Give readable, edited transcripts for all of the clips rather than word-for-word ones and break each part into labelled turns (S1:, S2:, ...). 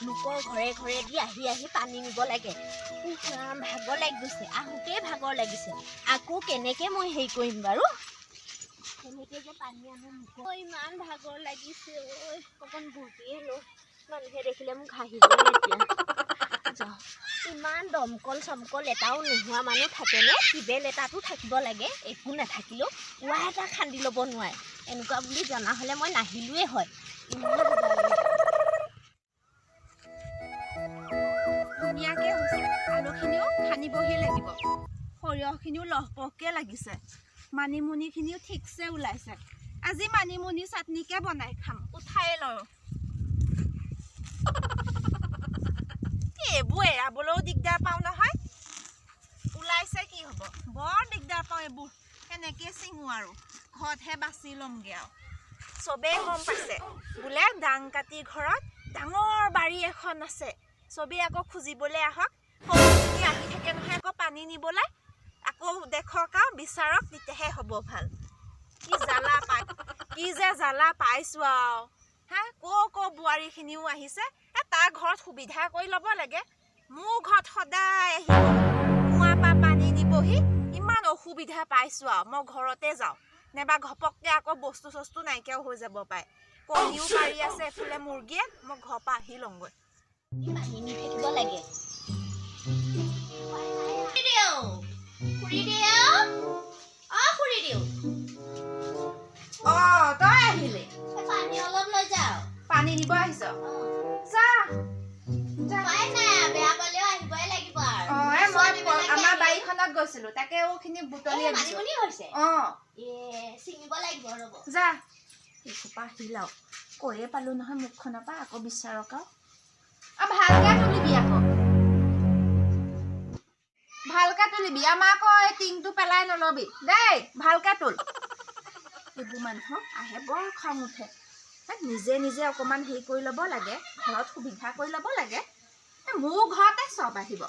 S1: লোকৰ ঘৰে ঘৰে দি আহি আহি পানী নিব লাগে ভাগৰ লাগি গৈছে আহোঁতেই ভাগৰ লাগিছে আকৌ কেনেকে মই হেৰি কৰিম বাৰু কেনেকে যে পানী আনো ইমান ভাগৰ লাগিছে ঐ অকণ বহিয়ে লৈ মানুহে দেখিলে মোক হাঁহিব এতিয়া যাওঁ ইমান দমকল চমকল এটাও নোহোৱা মানুহ থাকেনে টিউবেল এটাতো থাকিব লাগে একো নাথাকিলেও কুঁৱা এটা খান্দি ল'ব নোৱাৰে এনেকুৱা বুলি জনা হ'লে মই নাহিলোৱে হয় ইমান
S2: ধুনীয়াকে হৈছে আলুখিনিও খান্দিবহি লাগিব সৰিয়হখিনিও লহপহকৈ লাগিছে মানিমুনিখিনিও ঠিকছে ওলাইছে আজি মানিমুনি চাটনিকে বনাই খাম উঠাই লওঁ এইবোৰ এৰাবলৈও দিগদাৰ পাওঁ নহয় ওলাইছে কি হ'ব বৰ দিগদাৰ পাওঁ এইবোৰ কেনেকৈ চিঙো আৰু ঘৰতহে বাচি ল'মগৈ আৰু চবেই গম পাইছে বোলে ডাং কাটি ঘৰত ডাঙৰ বাৰী এখন আছে চবেই আকৌ খুজিবলৈ আহক সৰুজনী আহি থাকে নহয় আকৌ পানী নিবলৈ আকৌ দেখক আৰু বিচাৰক তেতিয়াহে হ'ব ভাল কি যে জ্বালা পাইছোঁ আৰু হা ক' বোৱাৰীখিনিও আহিছে তাৰ ঘৰত সুবিধা কৰি ল'ব লাগে মোৰ ঘৰত সদায় আহিব কুঁৱাৰ পৰা পানী নিবহি ইমান অসুবিধা পাইছোঁ আৰু মই ঘৰতে যাওঁ নাইবা ঘপককৈ আকৌ বস্তু চস্তু নাইকিয়াও হৈ যাব পাৰে কণীও পাৰি আছে এফালে মুৰ্গীয়ে মই ঘৰৰ পৰা আহি লওঁগৈ
S1: পানী নি থাকিব লাগে
S2: তই আহিলে
S1: পানী অলপ লৈ যাওঁ
S2: পানী নিব আহিছ আমাৰ বাৰীখনত গৈছিলো তাকে ওখিনি বুটলি
S1: ছিঙিব লাগিব ৰ'ব
S2: যা এসোপা আহিলাও কৈয়ে পালো নহয় মুখখনৰ পৰা আকৌ বিচাৰক আৰু ভালকে তুলিবি আকৌ ভালকে তুলিবি আমাৰ আকৌ এই টিংটো পেলাই নলবি দেই ভালকে তুল এইবোৰ মানুহক আহে বৰ খং উঠে নিজে নিজে অকণমান হেৰি কৰি ল'ব লাগে ঘৰত সুবিধা কৰি ল'ব লাগে মোৰ ঘৰতে চব আহিব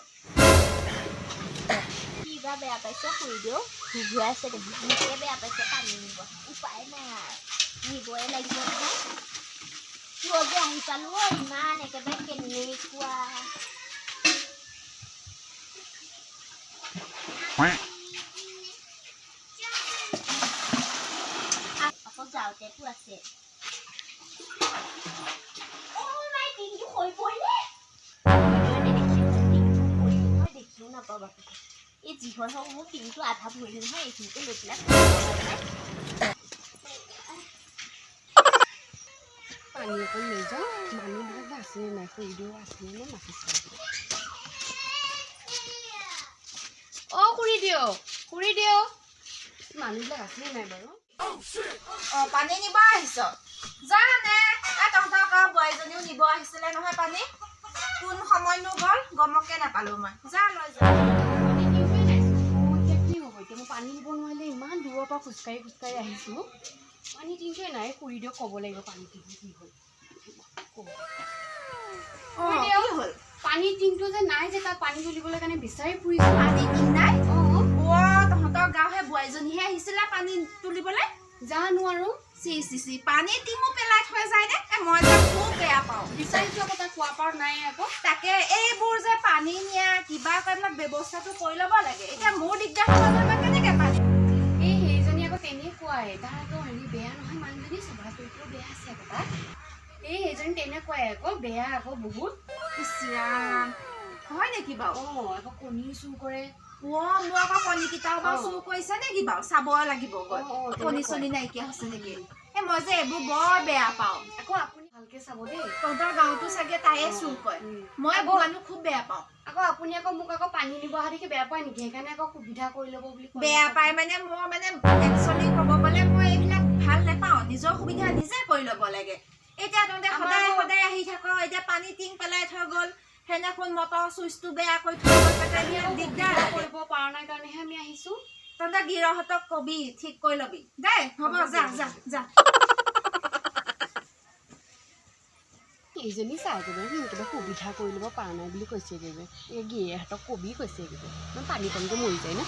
S1: কিবা বেয়া পাইছে শুই দিও ঘূঘুৱাইছে মোকে বেয়া পাইছে পানী নিব উপায় নাই নিবই লাগিব নহয় কিয় আহি পালো ইমান একেবাৰে কেনেকুৱা আকৌ যাওঁতেতো আছে দেখিও নাপাওঁ এই যি হয় হওক মোৰ টিংটো আধা ভৰিলে নহয় এইখিনিতে লৈ পেলাই
S3: পানী অকণ লৈ যাওঁ মানুহবিলাক বা আছেনে নাই খুৰীদেউ আছেনে নে মাতিছে খুৰীদেউ মানুহবিলাক আছেনে নাই বাৰু
S2: পানী নিব আহিছ জানে তহঁতক বোৱাৰীজনীও নিব আহিছিলে নহয় পানী কোন সময়নো গ'ল গমকে নাপালো মই যা লৈ যা
S3: মই পানী নিব নোৱাৰিলে ইমান দূৰৰ পৰা খোজকাঢ়ি আহিছোঁ পানী টিংটোৱে নাই খুৰীদেউক ক'ব লাগিব পানী টিংটো কি হ'ল পানী টিংটো যে নাই যে তাত পানী তুলিবলৈ কাৰণে বিচাৰি ফুৰিছোঁ
S2: পানী টিং নাই তহঁতৰ গাঁৱহে বোৱাৰীজনীহে আহিছিলে পানী তুলিবলৈ
S3: জানো আৰু
S2: চি পানী টিঙো পেলাই থৈ যায় নে মই যে খুব বেয়া পাওঁ
S3: বিচাৰিছোঁ আকৌ তাত কুঁৱা পাৰ নাই আকৌ
S2: তাকে এইবোৰ যে পানী নিয়া কিবা এইবিলাক ব্যৱস্থাটো কৰি ল'ব লাগে এতিয়া মোৰ দিগদাৰ হ'ব কেনেকৈ পানী
S3: এই সেইজনী আকৌ তেনেকুৱাই তাৰ আকৌ হেৰি বেয়া নহয় মানুহজনী স্বভাৱ চৰিত্ৰ বেয়া আছে আকৌ তাত এই সেইজনী তেনেকুৱাই আকৌ বেয়া আকৌ বহুত
S2: হয় নেকি বাৰু
S3: আকৌ কণী চুৰ কৰে
S2: মোৰ আকৌ কণীকেইটাও বাৰু চুৰ কৰিছে নেকি বাৰু চাব লাগিব কণী চণী নাইকিয়া হৈছে নেকি মই যে এইবোৰ বৰ বেয়া পাওঁ
S3: আকৌ আপুনি ভালকে চাব দেই
S2: তহঁতৰ গাঁৱতো চাগে তাইয়ে চুৰ কৰে মই মানুহ খুব বেয়া পাওঁ
S3: আকৌ আপুনি আকৌ মোক আকৌ পানী নিব অহা দেখি বেয়া পায় নেকি সেইকাৰণে আকৌ সুবিধা কৰি ল'ব বুলি
S2: বেয়া পায় মানে মই মানে একচুৱেলি ক'ব গ'লে মই এইবিলাক ভাল নাপাওঁ নিজৰ সুবিধা নিজে কৰি ল'ব লাগে এতিয়া তহঁতে সদায় সদায় আহি থাক এতিয়া পানী টিং পেলাই থৈ গ'ল সেইদিনাখন মটৰ চুইচটো বেয়া কৰি থৈ গ'ল দিগদাৰ
S3: কৰিব পৰা নাই কাৰণেহে আমি আহিছোঁ
S2: তহঁতে গিৰহঁতক কবি ঠিক কৰি ল'বি দেই হ'ব যা যা যা
S3: এইজনী চাই একেবাৰে কিবা সুবিধা কৰি ল'ব পৰা নাই বুলি কৈছে একেবাৰে এই গিৰিহঁতক কবি কৈছে একেবাৰে পানী কণকৈ মৰি যায় ন